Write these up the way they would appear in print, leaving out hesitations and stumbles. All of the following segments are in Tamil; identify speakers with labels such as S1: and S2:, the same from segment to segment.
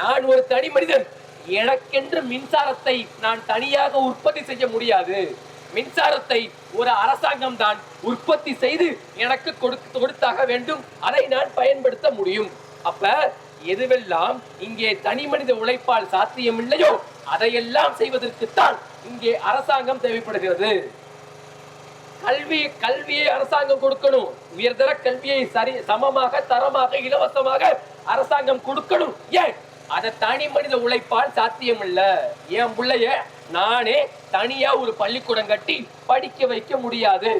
S1: நான் ஒரு தனி மனிதன். எனக்கென்று மின்சாரத்தை நான் தனியாக உற்பத்தி செய்ய முடியாது. மின்சாரத்தை ஒரு அரசாங்கம் தான் உற்பத்தி செய்து எனக்கு கொடுத்தாக வேண்டும். அதை நான் பயன்படுத்த முடியும். அப்ப எதுவெல்லாம் இங்கே தனி மனித உழைப்பால் சாத்தியம் இல்லையோ அதையெல்லாம் செய்வதற்குத்தான் இங்கே அரசாங்கம் தேவைப்படுகிறது. கல்வியை அரசாங்கம் கொடுக்கணும். உயர்தர கல்வியை சமமாக, தரமாக, இலவசமாக அரசாங்கம் கொடுக்கணும். ஏன்? அதை தனி மனித உழைப்பால் சாத்தியம் இல்ல. என் பிள்ளைய நானே தனியா ஒரு பள்ளிக்கூடம் கட்டி படிக்க வைக்க முடியாது.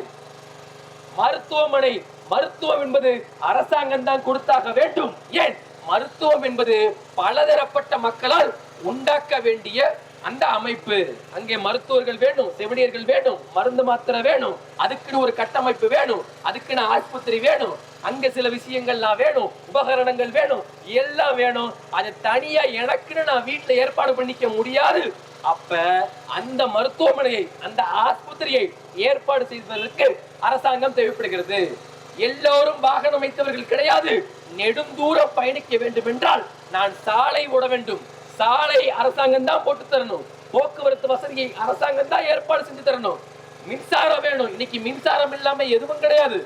S1: மருத்துவம் என்பது அரசாங்கம் தான் கொடுத்தாக வேண்டும். ஏன்? மருத்துவம் என்பது பலதரப்பட்ட மக்களால் உண்டாக்க வேண்டிய அந்த அமைப்பு. அங்கே மருத்துவர்கள் வேணும், செவிலியர்கள் வேணும், மருந்து மாத்திரை வேணும், அதுக்குன்னு ஒரு கட்டமைப்பு வேணும், அதுக்குன்னு ஆஸ்பத்திரி வேணும், அங்க சில விஷயங்கள்லாம் வேணும், உபகரணங்கள் வேணும், எல்லாம் வேணும். அது தனியா எனக்குன்னு நான் வீட்டுல ஏற்பாடு பண்ணிக்க முடியாது. அப்ப அந்த மருத்துவமனையை, அந்த ஆஸ்பத்திரியை ஏற்பாடு செய்வதற்கு அரசாங்கம் தேவைப்படுகிறது. எல்லோரும் வாகனம் வைத்தவர்கள் கிடையாது. நெடுந்தூரம் பயணிக்க வேண்டும் என்றால் நான் சாலை ஓட வேண்டும். சாலை அரசாங்கம் தான் போட்டு தரணும். போக்குவரத்து வசதியை அரசாங்கம் தான் ஏற்பாடு செஞ்சு தரணும். மின்சாரம் வேணும். இன்னைக்கு மின்சாரம் இல்லாம எதுவும் கிடையாது.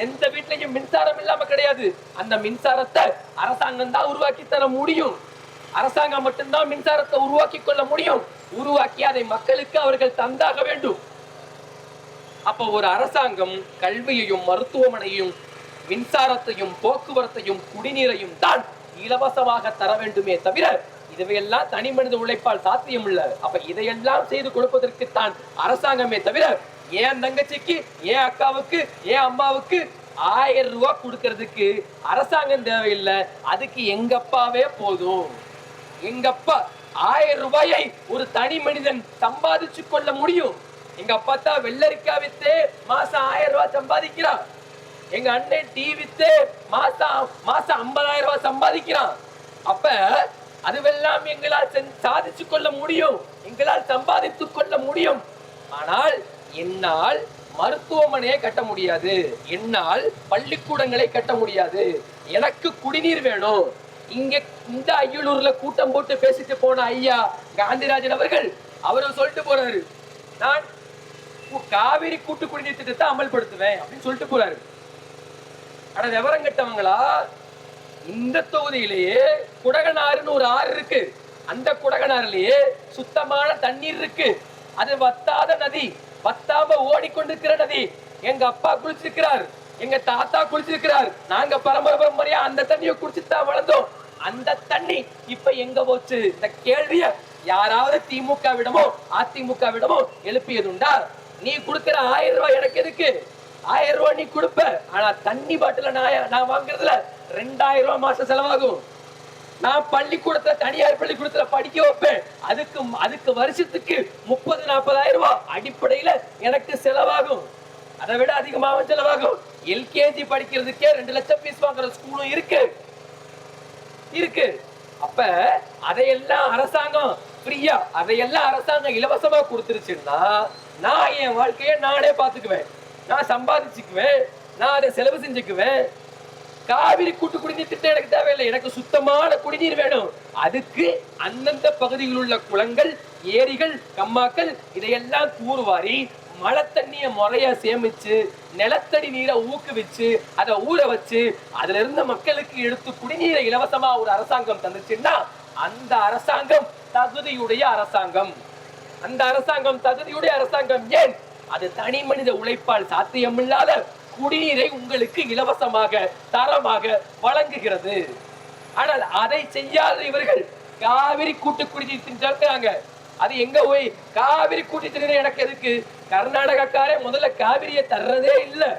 S1: எந்த வீட்லயும் மின்சாரம் இல்லாம கிடையாது. அந்த மின்சாரத்தை அரசாங்கம் தான் உருவாக்கி தர முடியும். அரசாங்கம் மட்டும்தான் மின்சாரத்தை உருவாக்கி கொள்ள முடியும். உருவாக்கி அதை மக்களுக்கு அவர்கள் தந்தாக வேண்டும். அப்ப ஒரு அரசாங்கம் கல்வியையும், மருத்துவமனையும், மின்சாரத்தையும், போக்குவரத்தையும், குடிநீரையும் தான் இலவசமாக தர வேண்டுமே தவிர இதுவையெல்லாம் தனி மனித உழைப்பால் சாத்தியம் இல்ல. அப்ப இதையெல்லாம் செய்து கொடுப்பதற்கு தான் அரசாங்கமே தவிர என் தங்கச்சிக்கு, என் அக்காவுக்கு, என் அம்மாவுக்கு 1000 ரூபாய் கொடுக்கறதுக்கு அரசாங்கம் தேவையில்லை. அதுக்கு எங்க அப்பாவே போதும். எங்க அப்பா 1000 ரூபாயை ஒரு தனி மனிதன் சம்பாதிச்சு கொள்ள முடியும். எங்க அப்பா தான் வெள்ளரிக்கா வித்தே மாசம் 1000 ரூபாய் சம்பாதிக்கிறான். எங்க அண்ணன் டீ வித்தே மாசம் 50,000 ரூபாய் சம்பாதிக்கிறான். அப்ப அதுவெல்லாம் எங்களால் சாதிச்சு கொள்ள முடியும், எங்களால் சம்பாதித்துக் கொள்ள முடியும். ஆனால் என்னால் மருத்துவமனையை கட்ட முடியாது, என்னால் பள்ளிக்கூடங்களை கட்ட முடியாது. எனக்கு குடிநீர் வேணும். இங்க இந்த அய்யலூர்ல கூட்டம் போட்டு பேசிட்டு போன ஐயா காந்திராஜன் அவர்கள் அவரு சொல்லிட்டு போறாரு, நான் காவிரி கூட்டு குடிநீர் திட்டத்தை அமல்படுத்துவேன் அப்படின்னு சொல்லிட்டு போறாரு. ஆனா விவரம் கட்டவங்களா, இந்த தொகுதியிலேயே குடகனாறுன்னு ஒரு ஆறு இருக்கு. அந்த குடகனாறுலயே சுத்தமான தண்ணீர் இருக்கு. அது வத்தாத நதி, வத்தாம ஓடிக்கொண்டிருக்கிற நதி. எங்க அப்பா குளிச்சிருக்கிறார், எங்க தாத்தா குளிச்சிருக்கிறார். நாங்க பரம்பரையா அந்த தண்ணியை குடிச்சுதான் வளர்ந்தோம். அந்த தண்ணி இப்ப எங்க போச்சு? இந்த கேள்விய யாராவது திமுக விடமோ அதிமுக விடமோ எழுப்பியதுண்டா? நீ கொடுக்கிற 1000 ரூபாய் எனக்கு எதுக்கு? 1000 ரூபாய் நீ கொடுப்ப, ஆனா தண்ணி பாட்டில நான் வாங்குறதுல 2000 ரூபாய் மாசம் செலவாகும். நான் பள்ளிக்கூடத்துல, தனியார் பள்ளிக்கூடத்துல படிக்க வைப்பேன். அதுக்கு வருஷத்துக்கு 30-40,000 ரூபாய் அடிப்படையில எனக்கு செலவாகும். அதை விட அதிகமாகவும் செலவாகும். எல்கேஜி படிக்கிறதுக்கே 2 லட்சம் பீஸ் வாங்குற ஸ்கூலும் இருக்கு. அப்ப அதையெல்லாம் அரசாங்கம் ஃப்ரீயா, அதையெல்லாம் அரசாங்கம் இலவசமா கொடுத்துருச்சுன்னா நான் என் வாழ்க்கையை நானே பார்த்துக்குவேன், நான் சம்பாதிச்சுக்குவேன், நான் அதை செலவு செஞ்சுக்குவேன். காவிரி கூட்டு குடிநீர் திட்டம் எனக்கு தேவையில்லை. எனக்கு சுத்தமான குடிநீர் வேணும். அதுக்கு அந்தந்த பகுதியில் உள்ள குளங்கள், ஏரிகள், கம்மாக்கள் இதையெல்லாம் தூர்வாரி மழை தண்ணிய முறையா சேமிச்சு, நிலத்தடி நீரை ஊக்குவிச்சு, அதை ஊற வச்சு, அதுல இருந்த மக்களுக்கு எடுத்து குடிநீரை இலவசமா ஒரு அரசாங்கம் தந்துச்சுன்னா அந்த அரசாங்கம் தகுதியுடைய அரசாங்கம். அந்த அரசாங்கம் தகுதியுடைய அரசாங்கம். ஏன்? அது தனி மனித உழைப்பால் சாத்தியமில்லாத குடிநீரை உங்களுக்கு இலவசமாக, தரமாக வழங்குகிறது. ஆனால் அதை செய்யாத இவர்கள் காவிரி கூட்டு குடிநீர் திட்டம். அது எங்க போய் காவிரி கூட்டு திட்டம் எனக்கு எதுக்கு? கர்நாடகக்காரே முதல்ல காவிரியை தர்றதே இல்லை.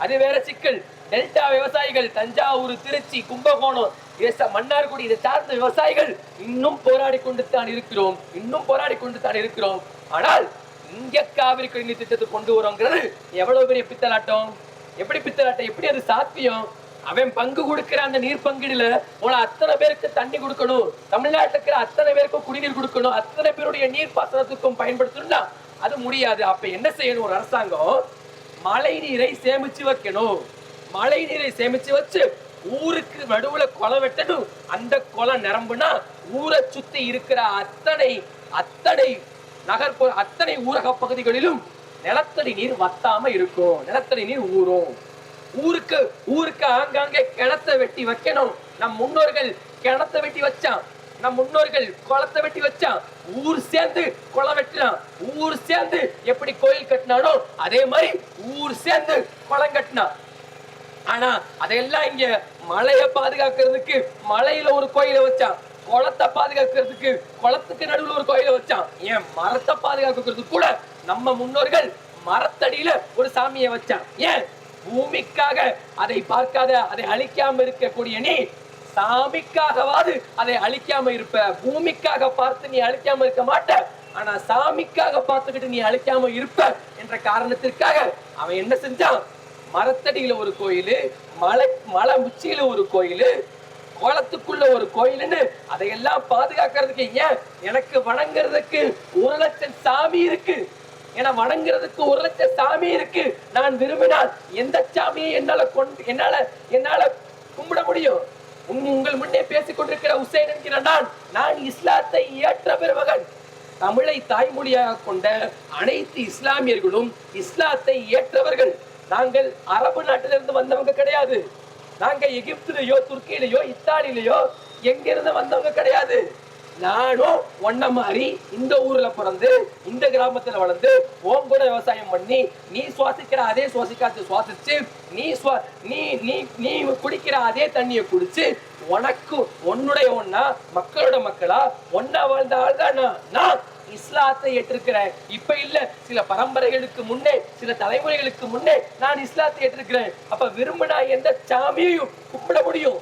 S1: அது வேற சிக்கல். டெல்டா விவசாயிகள், தஞ்சாவூர், திருச்சி, கும்பகோணம், மன்னார்குடி இதை சார்ந்த விவசாயிகள் இன்னும் போராடி கொண்டு தான் இருக்கிறோம். ஆனால் இங்க காவிரி குடிநீர் திட்டத்தை கொண்டு வரோங்கிறது எவ்வளவு பெரிய பித்தலாட்டம்! எப்படி அது சாத்தியம்? அவன் பங்கு கொடுக்கிற அந்த நீர் பங்கீடுல அத்தனை பேருக்கு தண்ணி கொடுக்கணும், தமிழ்நாட்டுக்கு அத்தனை பேருக்கும் குடிநீர் கொடுக்கணும், அத்தனை பேருடைய நீர் பாசனத்துக்கும் பயன்படுத்தணும்னா அது முடியாது. அப்ப என்ன செய்யணும்? ஒரு அரசாங்கம் மழை நீரை சேமிச்சு வைக்கணும். மழை நீரை சேமிச்சு வச்சு ஊருக்கு நடுவுல குளம் வெட்டணும். அந்த குளம் நிரம்புனா ஊரை சுத்தி இருக்கிற அத்தனை அத்தனை நகர்ப்புற அத்தனை ஊரக பகுதிகளிலும் நிலத்தடி நீர் வத்தாம இருக்கும். நிலத்தடி நீர் ஊறும். ஊருக்கு ஊருக்கு ஆங்காங்கே கிணத்தை வெட்டி வைக்கணும். நம் முன்னோர்கள் கிணத்தை வெட்டி வச்சான். நம் முன்னோர்கள் குளத்தை வெட்டி வச்சான். ஊர் சேர்ந்து குளம் வெட்டினான். ஊர் சேர்ந்து எப்படி கோயில் கட்டினானோ அதே மாதிரி ஊர் சேர்ந்து குளம் கட்டினான். ஆனா அதையெல்லாம் இங்க மலையை பாதுகாக்கிறதுக்கு மலையில ஒரு கோயிலை வச்சான். குளத்தை பாதுகாக்கிறதுக்கு குளத்துக்கு நடுவில் ஒரு கோயிலை வச்சான். ஏன் மரத்தை பாதுகாக்கிறதுக்கு கூட நம்ம முன்னோர்கள் மரத்தடியில ஒரு சாமியை வச்சான். ஏன் பூமிக்காக அதை பார்க்காத, அதை அழிக்காம இருக்கக்கூடிய நீ சாமிக்காகவாது அதை அழிக்காம இருப்ப. பூமிக்காக பார்த்து நீ அழிக்காம இருக்க மாட்ட. ஆனா சாமிக்காக பார்த்துக்கிட்டு நீ அழிக்காம இருப்ப என்ற காரணத்திற்காக அவன் என்ன செஞ்சான்? மரத்தடியில ஒரு கோயிலு, மலை உச்சியில ஒரு கோயிலு, குளத்துக்குள்ள ஒரு கோயிலுன்னு அதையெல்லாம் பாதுகாக்கிறதுக்கு. ஏன் எனக்கு வணங்குறதுக்கு 1,00,000 சாமி இருக்கு. என வணங்குறதுக்கு 1,00,000 சாமி இருக்கு. நான் விரும்பினால் எந்த சாமியை என்னால கும்பிட முடியும்? உங்கள் முன்னே பேசிக் கொண்டிருக்கிற உசேன் என்கிற நான் இஸ்லாத்தை ஏற்ற பெருமகன். தமிழை தாய்மொழியாக கொண்ட அனைத்து இஸ்லாமியர்களும் இஸ்லாத்தை ஏற்றவர்கள். நாங்கள் அரபு நாட்டிலிருந்து வந்தவங்க கிடையாது. நாங்க எகிப்திலேயோ துர்க்கியிலேயோ இத்தாலியிலேயோ எங்கிருந்து வந்தவங்க கிடையாது. நானும் ஒன்ன மாதிரி இந்த ஊர்ல பிறந்து இந்த கிராமத்துல வளர்ந்து ஓம் கூட விவசாயம் பண்ணி நீ சுவாசிக்கிற அதே சுவாசிக்காத்து சுவாசிச்சு நீ குடிக்கிற அதே தண்ணியை குடிச்சு உனக்கு உன்னுடைய ஒன்னா மக்களோட மக்களா ஒன்னா வாழ்ந்த ஆள் தான் நான் இஸ்லாத்தை ஏற்றிருக்கிறேன். இப்ப இல்ல, சில பரம்பரைகளுக்கு முன்னே, சில தலைமுறைகளுக்கு முன்னே நான் இஸ்லாத்தை ஏற்றிருக்கிறேன். அப்ப விரும்பினா எந்த சாமியையும் கும்பிட முடியும்.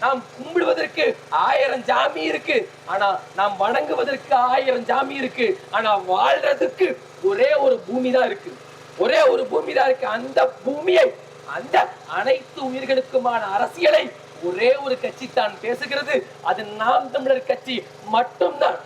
S1: நாம் கும்பிடுவதற்கு 1000 ஜாமி இருக்கு. ஆனா நாம் வணங்குவதற்கு 1000 ஜாமி இருக்கு. ஆனா வாழ்றதுக்கு ஒரே ஒரு பூமி தான் இருக்கு. ஒரே ஒரு பூமி தான் இருக்கு. அந்த பூமியை, அந்த அனைத்து உயிர்களுக்குமான அரசியலை ஒரே ஒரு கட்சி தான் பேசுகிறது. அது நாம் தமிழர் கட்சி மட்டும்தான்.